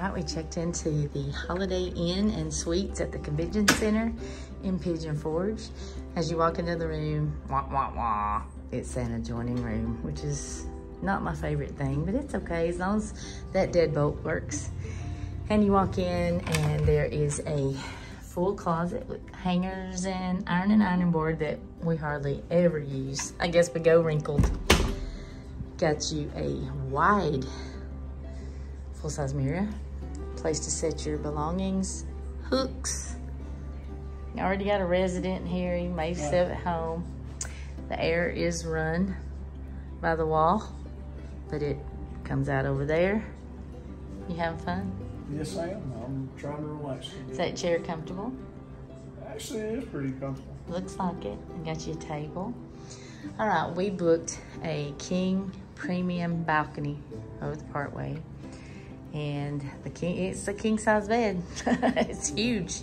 right, we checked into the Holiday Inn and Suites at the Convention Center in Pigeon Forge. As you walk into the room, wah, wah, wah, it's an adjoining room, which is not my favorite thing, but it's okay as long as that deadbolt works. And you walk in and there is a full closet with hangers and ironing board that we hardly ever use. I guess we go wrinkled. Got you a wide full-size mirror, place to set your belongings, hooks. You already got a resident here, you may sit at home. The air is run by the wall, but it comes out over there. You having fun? Yes, I am. I'm trying to relax. Is that chair comfortable? Actually, it is pretty comfortable. Looks like it. I got you a table. All right, we booked a king premium balcony over the Parkway. And it's a king size bed. It's huge.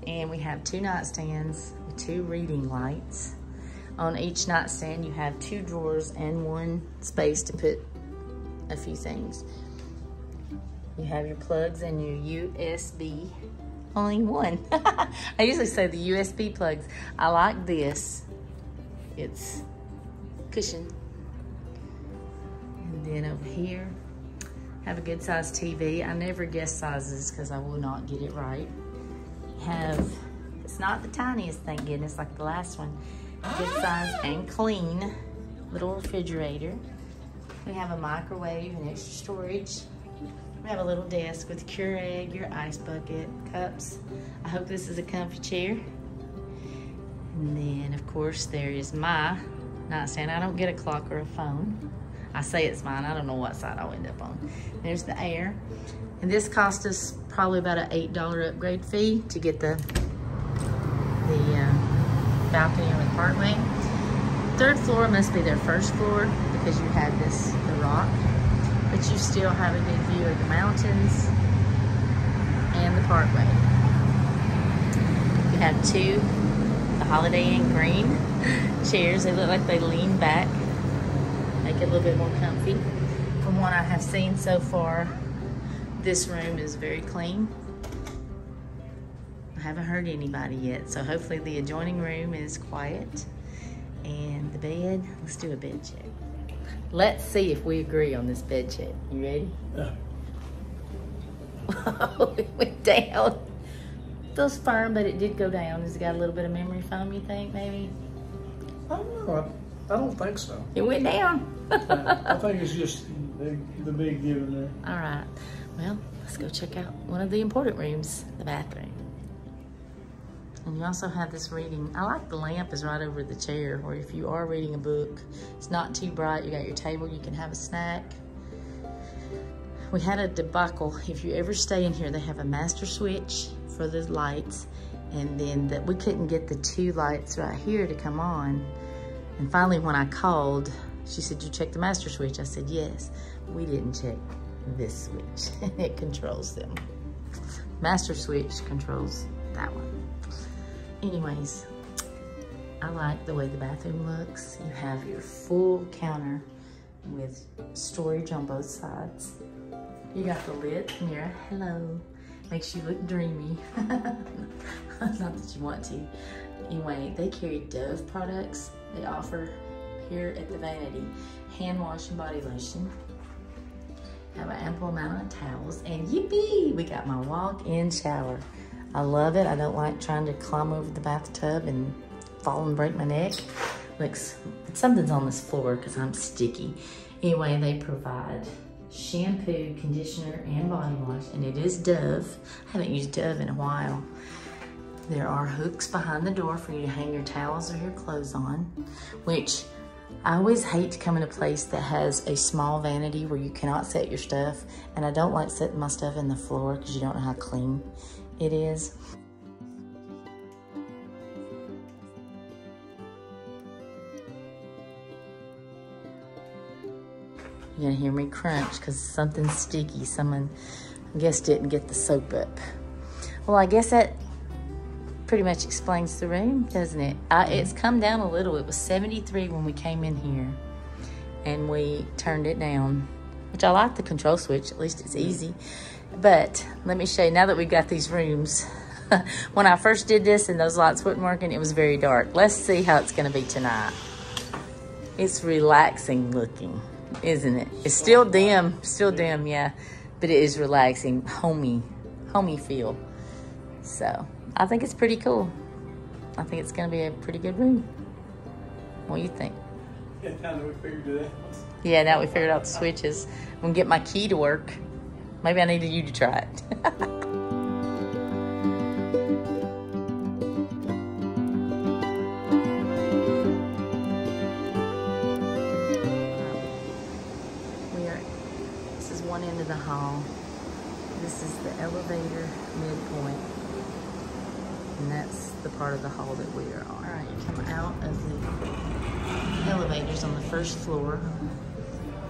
And we have 2 nightstands with 2 reading lights. On each nightstand, you have 2 drawers and 1 space to put a few things. You have your plugs and your USB. Only 1. I usually say the USB plugs. I like this. It's cushioned. And then over here, have a good sized TV. I never guess sizes because I will not get it right. It's not the tiniest, thank goodness, like the last one. Good size and clean little refrigerator. We have a microwave and extra storage. We have a little desk with Keurig, your ice bucket, cups. I hope this is a comfy chair. And then, of course, there is my nightstand. I don't get a clock or a phone. I say it's mine. I don't know what side I'll end up on. There's the air. And this cost us probably about an $8 upgrade fee to get the balcony over the Parkway. 3rd floor must be their 1st floor because you have the rock. But you still have a good view of the mountains and the Parkway. You have 2 the Holiday Inn green chairs. They look like they lean back, make it a little bit more comfy. From what I have seen so far, this room is very clean. I haven't heard anybody yet, so hopefully the adjoining room is quiet. And the bed, let's do a bed check. Let's see if we agree on this bed check. You ready? Yeah. Oh, it went down. Feels firm, but it did go down. Has it got a little bit of memory foam, you think, maybe? I don't know. I don't think so. It went down. I think it's just the big give in there. All right. Well, let's go check out one of the important rooms, the bathroom. And you also have this reading. I like the lamp is right over the chair, or if you are reading a book, it's not too bright. You got your table, you can have a snack. We had a debacle. If you ever stay in here, they have a master switch for the lights, and then we couldn't get the 2 lights right here to come on. And finally, when I called, she said, "You checked the master switch?" I said, "Yes." We didn't check this switch. It controls them. Master switch controls that one. Anyways, I like the way the bathroom looks. You have your full counter with storage on both sides. You got the lit mirror. Hello. Makes you look dreamy. Not that you want to. Anyway, they carry Dove products. They offer here at the vanity hand wash and body lotion. Have an ample amount of towels. And yippee, we got my walk-in shower. I love it. I don't like trying to climb over the bathtub and fall and break my neck. Something's on this floor because I'm sticky. Anyway, they provide shampoo, conditioner, and body wash, and it is Dove. I haven't used Dove in a while. There are hooks behind the door for you to hang your towels or your clothes on, which I always hate to come in a place that has a small vanity where you cannot set your stuff, and I don't like setting my stuff in the floor because you don't know how clean it is. You're gonna hear me crunch because something's sticky. Someone, I guess, didn't get the soap up. Well, I guess that pretty much explains the room, doesn't it? It's come down a little. It was 73 when we came in here, and we turned it down which I like the control switch. At least it's easy. But let me show you, now that we've got these rooms, when I first did this and those lights weren't working, it was very dark. Let's see how it's gonna be tonight. It's relaxing looking, isn't it? It's still dim, yeah, but it is relaxing, homey feel. So I think it's pretty cool. I think it's gonna be a pretty good room. What do you think? Yeah, now that we figured it out. Yeah, now we figured out the switches. I'm gonna get my key to work. Maybe I needed you to try it. This is one end of the hall. This is the elevator midpoint. And that's the part of the hall that we are on. All right, you come out of the elevators on the first floor.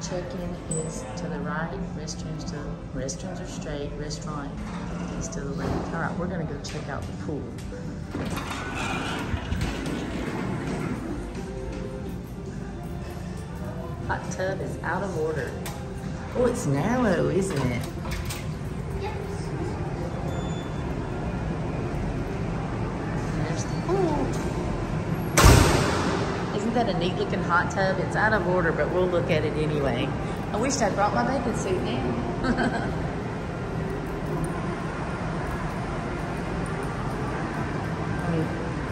Check-in is to the right, restrooms are straight, restaurant is to the left. All right, we're gonna go check out the pool. Hot tub is out of order. Oh, it's narrow, isn't it? There's the pool. Isn't that a neat looking hot tub? It's out of order, but we'll look at it anyway. I wish I'd brought my bathing suit now.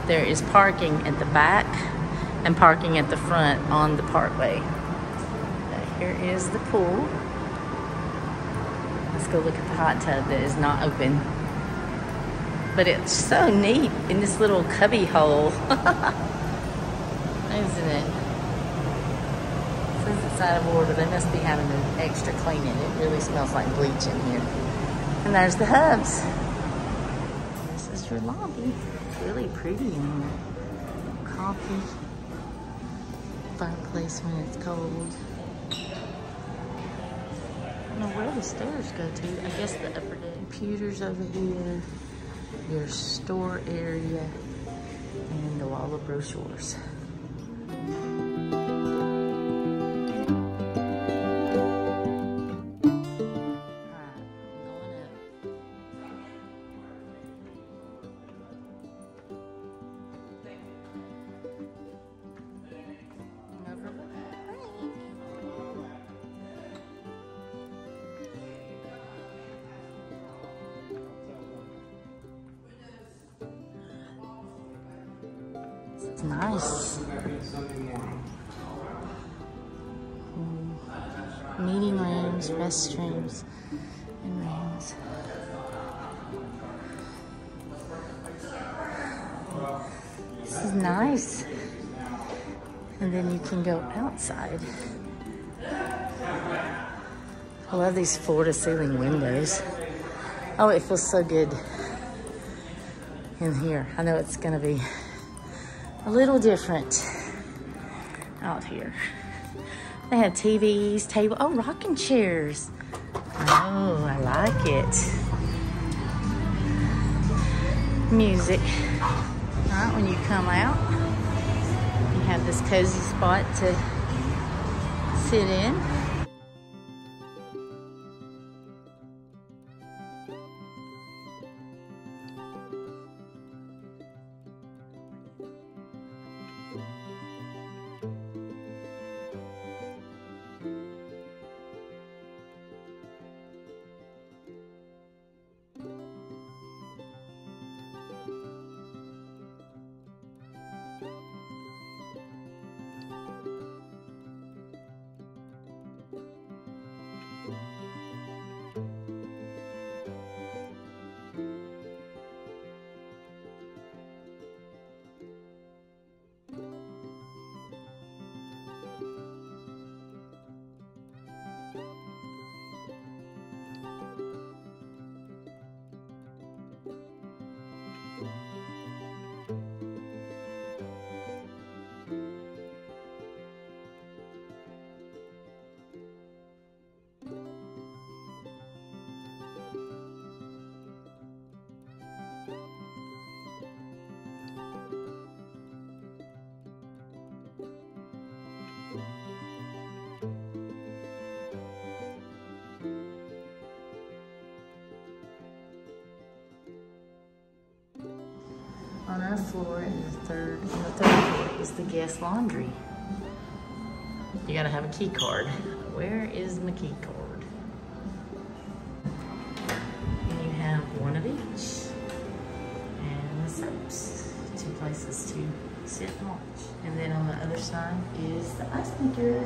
There is parking at the back and parking at the front on the Parkway. Here is the pool. Let's go look at the hot tub that is not open. But it's so neat in this little cubby hole. Isn't it? Since it's out of order, they must be having an extra cleaning. It really smells like bleach in here. And there's the hubs. This is your lobby. It's really pretty in here. Coffee. Fireplace when it's cold. I don't know where the stairs go to. I guess the upper deck. Computers over here. Your store area. And a wall of brochures. It's nice. Meeting rooms, restrooms, and rooms. This is nice. And then you can go outside. I love these floor-to-ceiling windows. Oh, it feels so good in here. I know it's gonna be a little different out here. They have TVs, table, oh, rocking chairs. Oh, I like it. Music. All right, when you come out, you have this cozy spot to sit in. floor, and on the third floor is the guest laundry. You gotta have a key card. Where is my key card? And you have one of each. And the soaps. 2 places to sit and watch. And then on the other side is the ice maker.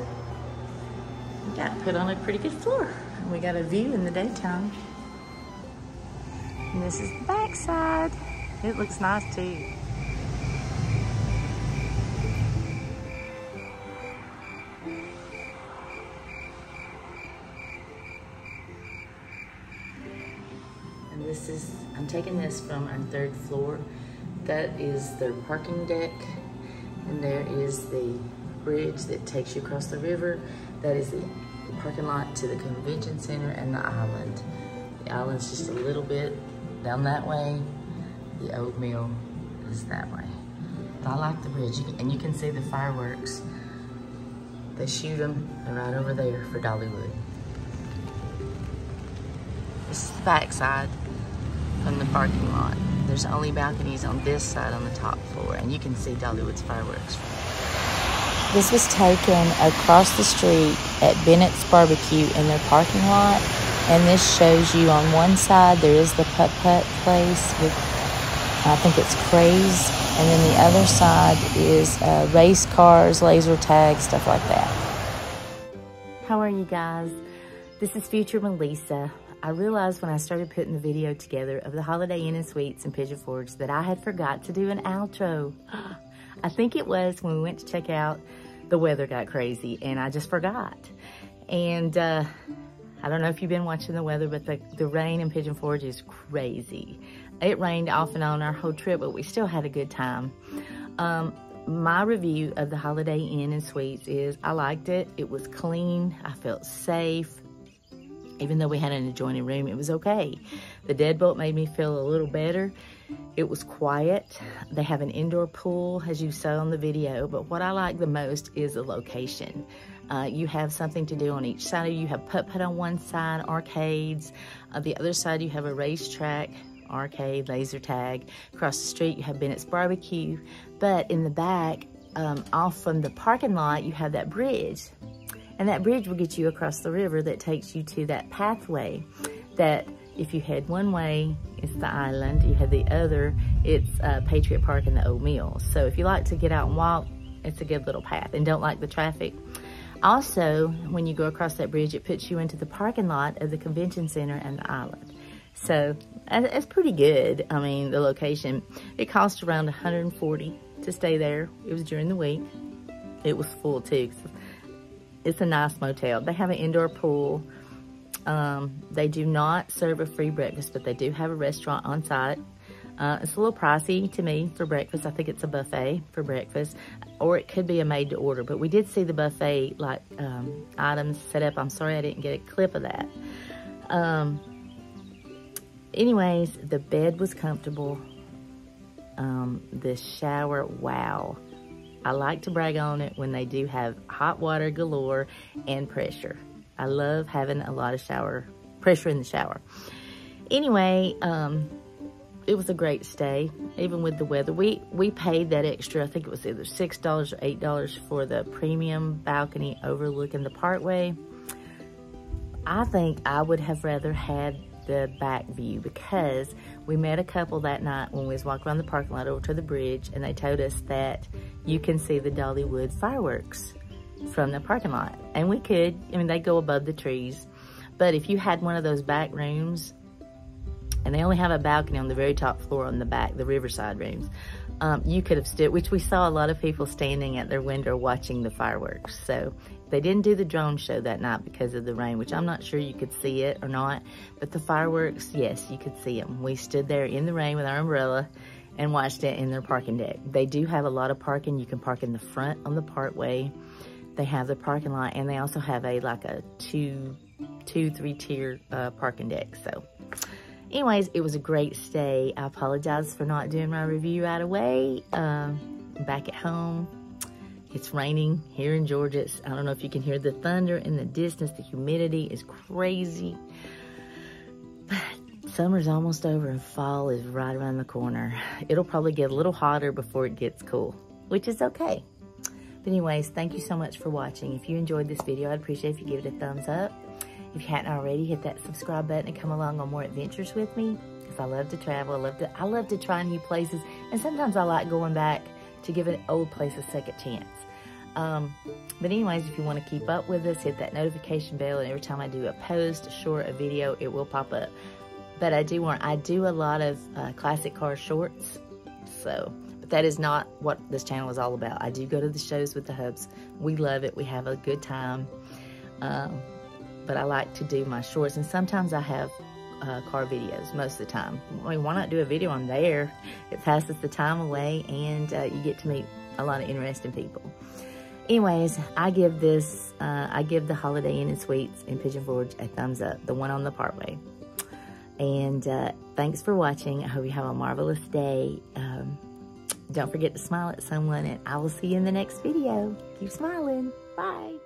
We got put on a pretty good floor. We got a view in the daytime. And this is the back side. It looks nice too. And this is, I'm taking this from our 3rd floor. That is their parking deck. And there is the bridge that takes you across the river. That is the parking lot to the convention center and the island. The island's just a little bit down that way. The old mill is that way. But I like the bridge, and you can see the fireworks. They shoot them, they're right over there for Dollywood. This is the back side from the parking lot. There's only balconies on this side on the top floor, and you can see Dollywood's fireworks. This was taken across the street at Bennett's Barbecue in their parking lot. And this shows you on one side, there is the putt-putt place with, I think it's Craze. And then the other side is race cars, laser tag, stuff like that. How are you guys? This is future Melissa. I realized when I started putting the video together of the Holiday Inn and Suites in Pigeon Forge that I had forgot to do an outro. I think it was when we went to check out, the weather got crazy and I just forgot. And I don't know if you've been watching the weather, but the rain in Pigeon Forge is crazy. It rained off and on our whole trip, but we still had a good time. My review of the Holiday Inn and Suites is I liked it. It was clean. I felt safe. Even though we had an adjoining room, it was okay. The deadbolt made me feel a little better. It was quiet. They have an indoor pool, as you saw on the video, but what I like the most is the location. You have something to do on each side. You have putt-putt on one side, arcades. The other side, you have a racetrack, arcade, laser tag. Across the street, you have Bennett's Barbecue. But in the back, off from the parking lot, you have that bridge. And that bridge will get you across the river that takes you to that pathway that if you head one way, it's the island. You head the other, it's Patriot Park and the Old Mill. So if you like to get out and walk, it's a good little path and don't like the traffic. Also, when you go across that bridge, it puts you into the parking lot of the convention center and the island. So it's pretty good. I mean, the location, it cost around $140 to stay there. It was during the week. It was full too. It's a nice motel. They have an indoor pool. They do not serve a free breakfast, but they do have a restaurant on site. It's a little pricey to me for breakfast. I think it's a buffet for breakfast, or it could be a made to order, but we did see the buffet like items set up. I'm sorry I didn't get a clip of that. Anyways, the bed was comfortable. The shower, wow. I like to brag on it when they do have hot water galore and pressure. I love having a lot of pressure in the shower. Anyway, it was a great stay, even with the weather. We paid that extra, I think it was either $6 or $8 for the premium balcony overlooking the Parkway. I think I would have rather had the back view because we met a couple that night when we was walking around the parking lot over to the bridge, and they told us that you can see the Dollywood fireworks from the parking lot. And we could. I mean, they go above the trees. But if you had one of those back rooms, and they only have a balcony on the very top floor on the back, the riverside rooms, you could have stood, which we saw a lot of people standing at their window watching the fireworks. So they didn't do the drone show that night because of the rain, which I'm not sure you could see it or not. But the fireworks, yes, you could see them. We stood there in the rain with our umbrella and watched it in their parking deck. They do have a lot of parking. You can park in the front on the Parkway. They have the parking lot, and they also have a three-tier parking deck. So anyways, it was a great stay. I apologize for not doing my review right away. Back at home, it's raining here in Georgia. I don't know if you can hear the thunder in the distance. The humidity is crazy. But Summer's almost over and fall is right around the corner. It'll probably get a little hotter before it gets cool, which is okay. But anyways, thank you so much for watching. If you enjoyed this video, I'd appreciate if you give it a thumbs up. If you hadn't already, hit that subscribe button and come along on more adventures with me. Because I love to travel. I love to try new places. And sometimes I like going back to give an old place a second chance. But anyways, if you want to keep up with us, hit that notification bell. And every time I do a post, a short, a video, it will pop up. But I do a lot of classic car shorts. So, but that is not what this channel is all about. I do go to the shows with the hubs. We love it. We have a good time. But I like to do my shorts, and sometimes I have car videos most of the time. I mean, why not do a video on there? It passes the time away, and you get to meet a lot of interesting people. Anyways, I give the Holiday Inn and Suites in Pigeon Forge a thumbs up, the one on the Parkway. And thanks for watching. I hope you have a marvelous day. Don't forget to smile at someone, and I will see you in the next video. Keep smiling. Bye.